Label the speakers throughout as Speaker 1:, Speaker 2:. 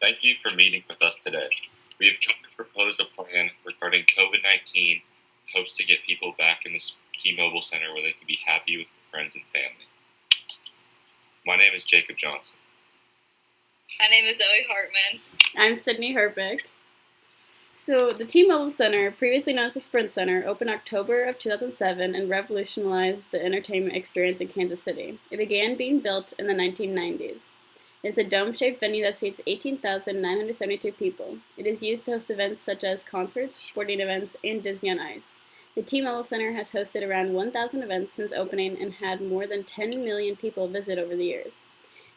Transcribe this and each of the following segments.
Speaker 1: Thank you for meeting with us today. We have come to propose a plan regarding COVID-19 in hopes to get people back in the T-Mobile Center where they can be happy with their friends and family. My name is Jacob Johnson.
Speaker 2: My name is Zoe Hartman.
Speaker 3: I'm Sydney Herbeck. So the T-Mobile Center, previously known as the Sprint Center, opened October of 2007 and revolutionized the entertainment experience in Kansas City. It began being built in the 1990s. It's a dome-shaped venue that seats 18,972 people. It is used to host events such as concerts, sporting events, and Disney on Ice. The T-Mobile Center has hosted around 1,000 events since opening and had more than 10 million people visit over the years.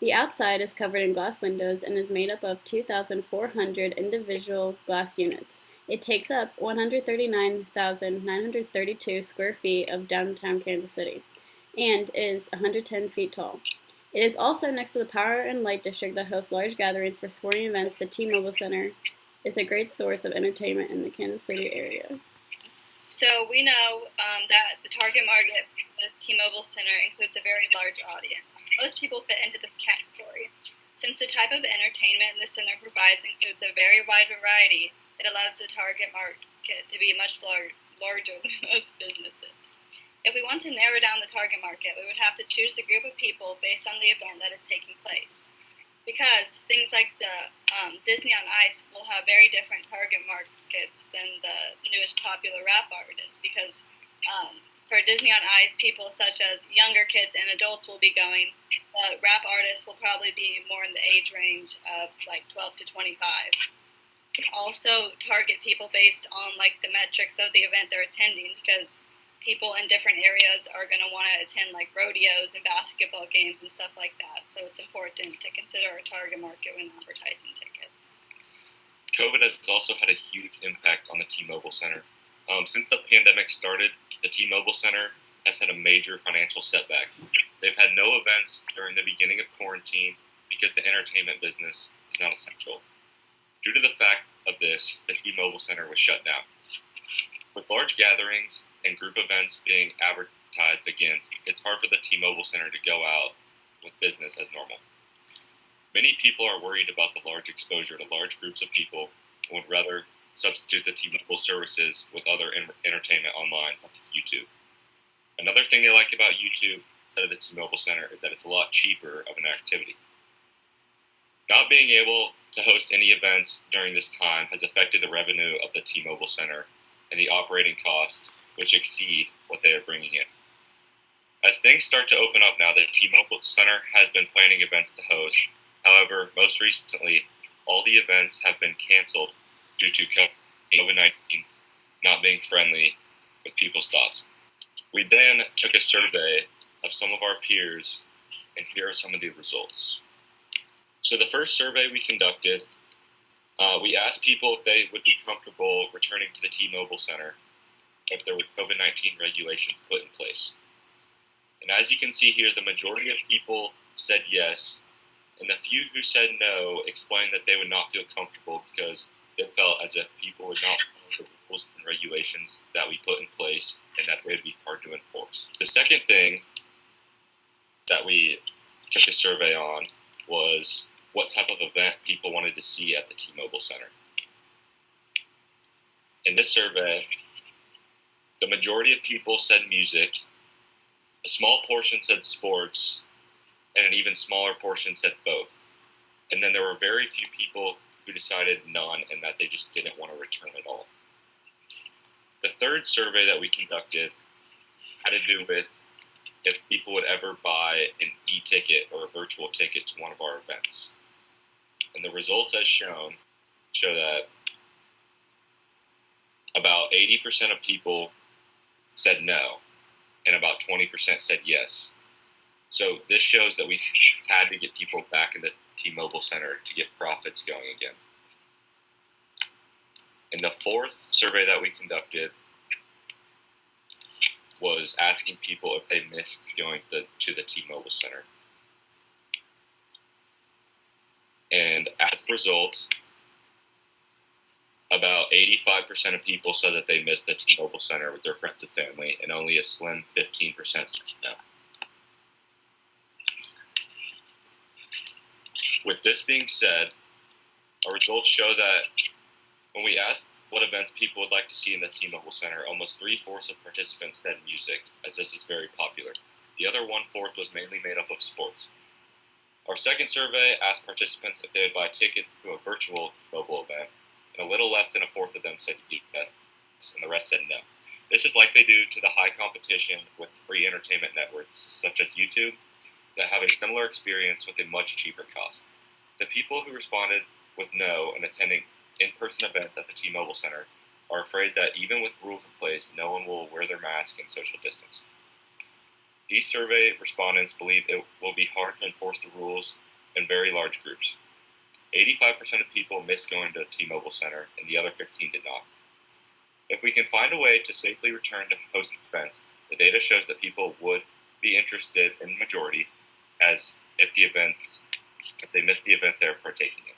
Speaker 3: The outside is covered in glass windows and is made up of 2,400 individual glass units. It takes up 139,932 square feet of downtown Kansas City and is 110 feet tall. It is also next to the Power and Light District that hosts large gatherings for sporting events. The T-Mobile Center is a great source of entertainment in the Kansas City area.
Speaker 2: So we know that the target market for the T-Mobile Center includes a very large audience. Most people fit into this category. Since the type of entertainment the center provides includes a very wide variety, it allows the target market to be much larger than most businesses. If we want to narrow down the target market, we would have to choose the group of people based on the event that is taking place. Because things like the Disney on Ice will have very different target markets than the newest popular rap artists. Because for Disney on Ice, people such as younger kids and adults will be going. But rap artists will probably be more in the age range of like 12 to 25. You can also target people based on like the metrics of the event they're attending, because people in different areas are going to want to attend like rodeos and basketball games and stuff like that. So it's important to consider our target market when advertising tickets.
Speaker 1: COVID has also had a huge impact on the T-Mobile Center. Since the pandemic started, the T-Mobile Center has had a major financial setback. They've had no events during the beginning of quarantine because the entertainment business is not essential. Due to the fact of this, the T-Mobile Center was shut down. With large gatherings and group events being advertised against, it's hard for the T-Mobile Center to go out with business as normal. Many people are worried about the large exposure to large groups of people and would rather substitute the T-Mobile services with other entertainment online, such as YouTube. Another thing they like about YouTube instead of the T-Mobile Center is that it's a lot cheaper of an activity. Not being able to host any events during this time has affected the revenue of the T-Mobile Center and the operating costs, which exceed what they are bringing in. As things start to open up now, the T-Mobile Center has been planning events to host. However, most recently, all the events have been canceled due to COVID-19 not being friendly with people's thoughts. We then took a survey of some of our peers, and here are some of the results. So the first survey we conducted, we asked people if they would be comfortable returning to the T-Mobile Center if there were COVID-19 regulations put in place. And as you can see here, the majority of people said yes, and the few who said no explained that they would not feel comfortable because they felt as if people would not follow the rules and regulations that we put in place and that they would be hard to enforce. The second thing that we took a survey on was what type of event people wanted to see at the T-Mobile Center. In this survey, the majority of people said music, a small portion said sports, and an even smaller portion said both. And then there were very few people who decided none and that they just didn't want to return at all. The third survey that we conducted had to do with if people would ever buy an e-ticket or a virtual ticket to one of our events. And the results as shown show that about 80% of people said no, and about 20% said yes. So this shows that we had to get people back in the T-Mobile Center to get profits going again. And the fourth survey that we conducted was asking people if they missed going to the T-Mobile Center. And as a result, about 85% of people said that they missed the T-Mobile Center with their friends and family, and only a slim 15% said no. With this being said, Our results show that when we asked what events people would like to see in the T-Mobile Center, almost 3/4 of participants said music, as this is very popular. The other 1/4 was mainly made up of sports. Our second survey asked participants if they would buy tickets to a virtual mobile event, and a little less than 1/4 of them said yes, and the rest said no. This is likely due to the high competition with free entertainment networks, such as YouTube, that have a similar experience with a much cheaper cost. The people who responded with no and attending in-person events at the T-Mobile Center are afraid that even with rules in place, no one will wear their mask and social distance. These survey respondents believe it will be hard to enforce the rules in very large groups. 85% of people missed going to T-Mobile Center, and the other 15 did not. If we can find a way to safely return to host events, the data shows that people would be interested in the majority, as if they missed the events they are partaking in.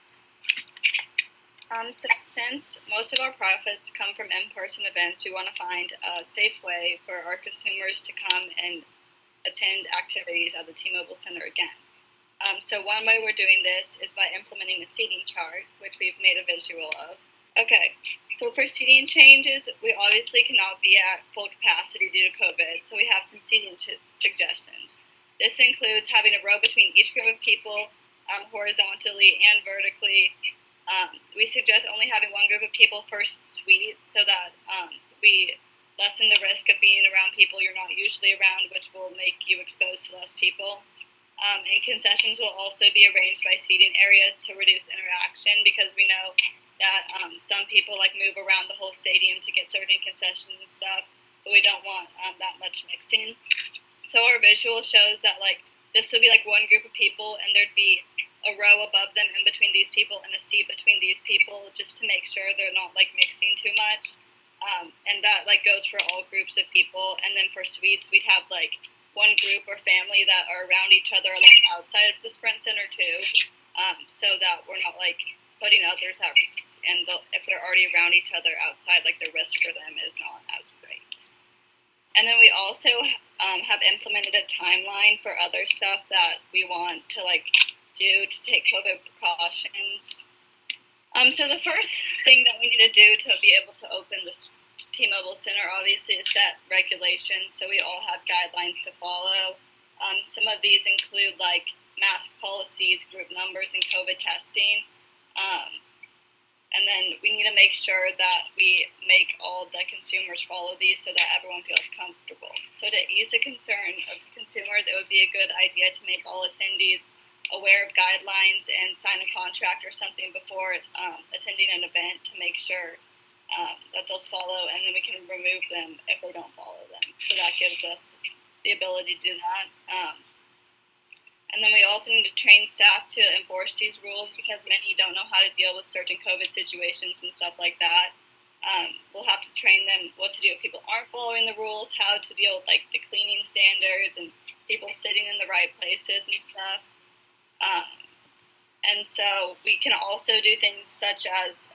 Speaker 2: So since most of our profits come from in-person events, we want to find a safe way for our consumers to come and attend activities at the T-Mobile Center again. So one way we're doing this is by implementing a seating chart, which we've made a visual of. Okay, so for seating changes, we obviously cannot be at full capacity due to COVID, so we have some seating suggestions. This includes having a row between each group of people, horizontally and vertically. We suggest only having one group of people per suite so that we lessen the risk of being around people you're not usually around, which will make you exposed to less people. And concessions will also be arranged by seating areas to reduce interaction, because we know that some people move around the whole stadium to get certain concessions and stuff, but we don't want that much mixing. So our visual shows that this would be one group of people, and there'd be a row above them in between these people and a seat between these people, just to make sure they're not mixing too much. And that goes for all groups of people. And then for suites, we'd have one group or family that are around each other outside of the Sprint Center too, so that we're not putting others at risk. And if they're already around each other outside, the risk for them is not as great. And then we also have implemented a timeline for other stuff that we want to do to take COVID precautions. So the first thing that we need to do to be able to open this T-Mobile Center obviously is set regulations, so we all have guidelines to follow. Some of these include mask policies, group numbers, and COVID testing. And then we need to make sure that we make all the consumers follow these so that everyone feels comfortable. So to ease the concern of consumers, it would be a good idea to make all attendees aware of guidelines and sign a contract or something before attending an event to make sure that they'll follow, and then we can remove them if they don't follow them. So that gives us the ability to do that. And then we also need to train staff to enforce these rules, because many don't know how to deal with certain COVID situations and stuff like that. We'll have to train them what to do if people aren't following the rules, how to deal with the cleaning standards and people sitting in the right places and stuff. And so we can also do things such as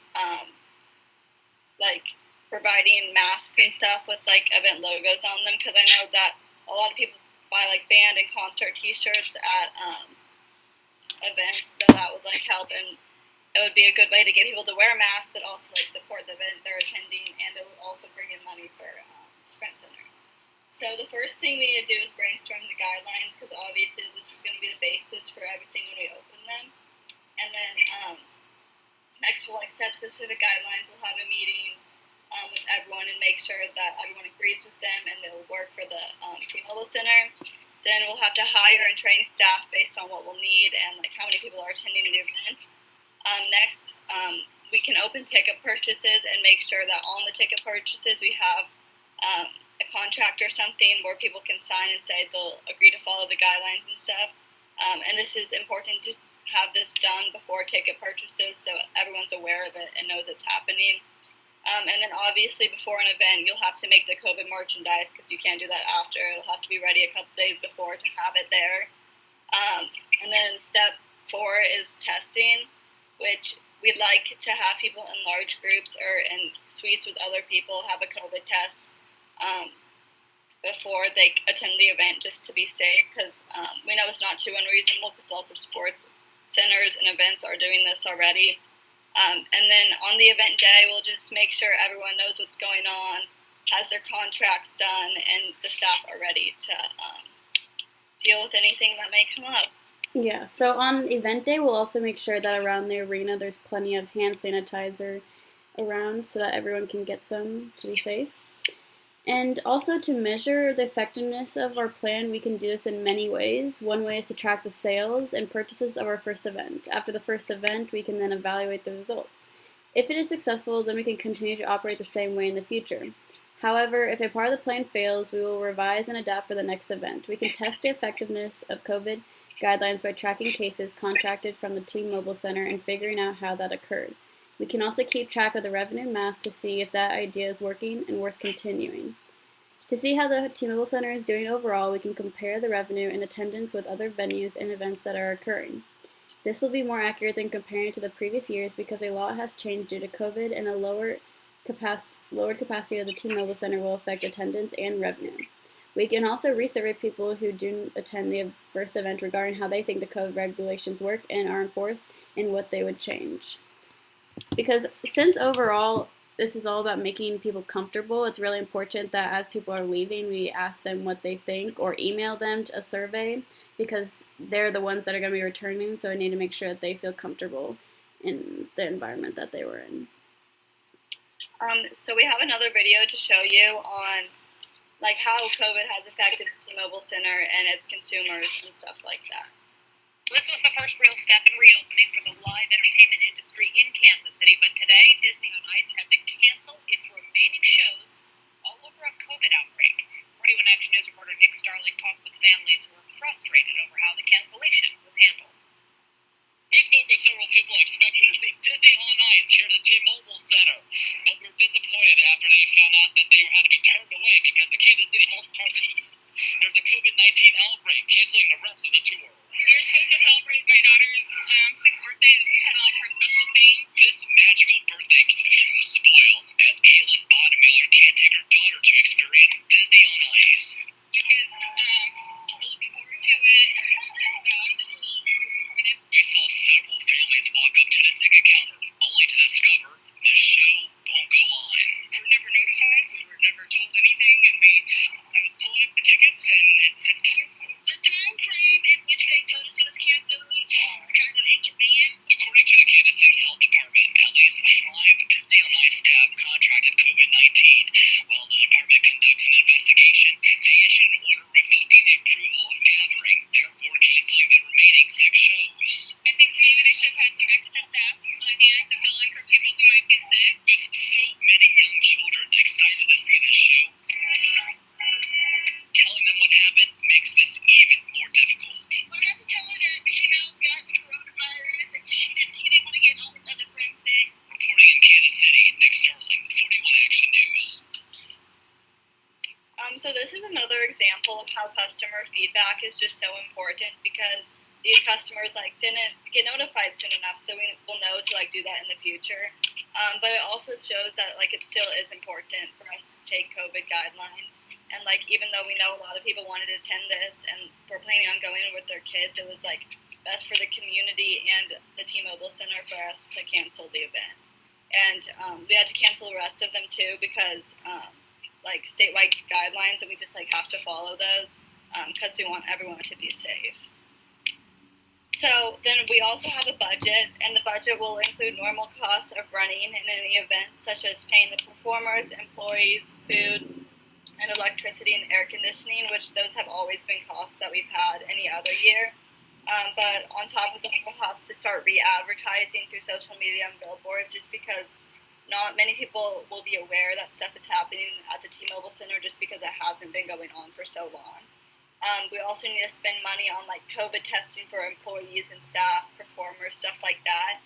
Speaker 2: providing masks and stuff with event logos on them, because I know that a lot of people buy band and concert t-shirts at events, so that would help, and it would be a good way to get people to wear masks but also support the event they're attending, and it would also bring in money for Sprint Center. So the first thing we need to do is brainstorm the guidelines, because obviously this is going to be the basis for everything when we open them. And then next we'll set specific guidelines. We'll have a meeting with everyone and make sure that everyone agrees with them and they'll work for the T-Mobile Center. Then we'll have to hire and train staff based on what we'll need and how many people are attending the event. Next, we can open ticket purchases and make sure that on the ticket purchases we have a contract or something where people can sign and say they'll agree to follow the guidelines and stuff. And this is important to have this done before ticket purchases so everyone's aware of it and knows it's happening. And then obviously before an event, you'll have to make the COVID merchandise, because you can't do that after. It'll have to be ready a couple days before to have it there. And then step 4 is testing, which we'd like to have people in large groups or in suites with other people have a COVID test before they attend the event, just to be safe, because we know it's not too unreasonable, because lots of sports centers and events are doing this already. And then on the event day, we'll just make sure everyone knows what's going on, has their contracts done, and the staff are ready to deal with anything that may come up.
Speaker 3: Yeah, so on event day, we'll also make sure that around the arena there's plenty of hand sanitizer around so that everyone can get some to be safe. And also to measure the effectiveness of our plan, we can do this in many ways. One way is to track the sales and purchases of our first event. After the first event, we can then evaluate the results. If it is successful, then we can continue to operate the same way in the future. However, if a part of the plan fails, we will revise and adapt for the next event. We can test the effectiveness of COVID guidelines by tracking cases contracted from the T-Mobile Center and figuring out how that occurred. We can also keep track of the revenue mass to see if that idea is working and worth continuing. To see how the T-Mobile Center is doing overall, we can compare the revenue and attendance with other venues and events that are occurring. This will be more accurate than comparing to the previous years because a lot has changed due to COVID, and a lowered capacity of the T-Mobile Center will affect attendance and revenue. We can also resurvey people who didn't attend the first event regarding how they think the COVID regulations work and are enforced and what they would change. Because since overall this is all about making people comfortable, it's really important that as people are leaving, we ask them what they think or email them a survey because they're the ones that are going to be returning, so we need to make sure that they feel comfortable in the environment that they were in.
Speaker 2: So we have another video to show you on how COVID has affected the T-Mobile Center and its consumers and stuff like that.
Speaker 4: This was the first real step in reopening for the live entertainment industry in Kansas City, but today Disney on Ice had to cancel its remaining shows all over a COVID outbreak. 41 Action News reporter Nick Starling talked with families who were frustrated over how the cancellation was handled.
Speaker 5: We spoke with several people expecting to see Disney on Ice here at the T-Mobile Center, but were disappointed after they found out that they had to be turned away because the Kansas City Health Department says there's a COVID-19 outbreak, canceling the rest of the tour.
Speaker 4: We were supposed to celebrate my daughter's 6th birthday. This is kind of like her special thing.
Speaker 5: This magical birthday gift was spoiled as Caitlin Bodemiller can't take her daughter to experience Disney on Ice.
Speaker 4: My kids are looking forward to it, so I'm just a little disappointed.
Speaker 5: We saw several families walk up to the ticket counter only to discover the show won't go on.
Speaker 4: We were never notified. We were never told anything, and I was pulling up the tickets and it said canceled. The time frame in which they told us it was canceled was kind of inconvenient.
Speaker 5: According to the Kansas City Health Department, at least 5 Disney on Ice staff contracted COVID-19. While the department conducts an investigation, they issued an order revoking the approval of gathering, therefore canceling the remaining 6 shows.
Speaker 4: I think maybe they should have had some extra staff on hand to fill in for people who might be sick.
Speaker 5: With so many young children excited to see this show, telling them what happened makes this even more difficult.
Speaker 4: Well, I had to tell her that Mickey Mouse got the coronavirus and he didn't want to get all his other friends sick.
Speaker 5: Reporting in Kansas City, Nick Starling, 41 Action News.
Speaker 2: So this is another example of how customer feedback is just so important because these customers didn't get notified soon enough, so we will know to do that in the future. But it also shows that it still is important for us to take COVID guidelines. And even though we know a lot of people wanted to attend this and were planning on going with their kids, it was best for the community and the T-Mobile Center for us to cancel the event. And we had to cancel the rest of them too because statewide guidelines, and we just have to follow those because we want everyone to be safe. So then we also have a budget, and the budget will include normal costs of running in any event, such as paying the performers, employees, food, and electricity and air conditioning, which those have always been costs that we've had any other year. But on top of that, we'll have to start re-advertising through social media and billboards just because not many people will be aware that stuff is happening at the T-Mobile Center just because it hasn't been going on for so long. We also need to spend money on COVID testing for employees and staff, performers, stuff like that.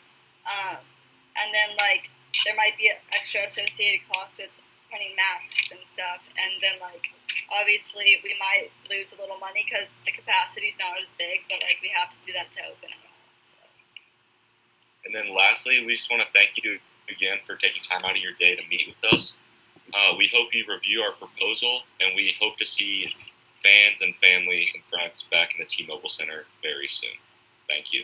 Speaker 2: And then there might be extra associated costs with printing masks and stuff. And then obviously we might lose a little money because the capacity's not as big, but we have to do that to open it all. So.
Speaker 1: And then lastly, we just want to thank you again for taking time out of your day to meet with us. We hope you review our proposal, and we hope to see fans and family and friends back in the T-Mobile Center very soon. Thank you.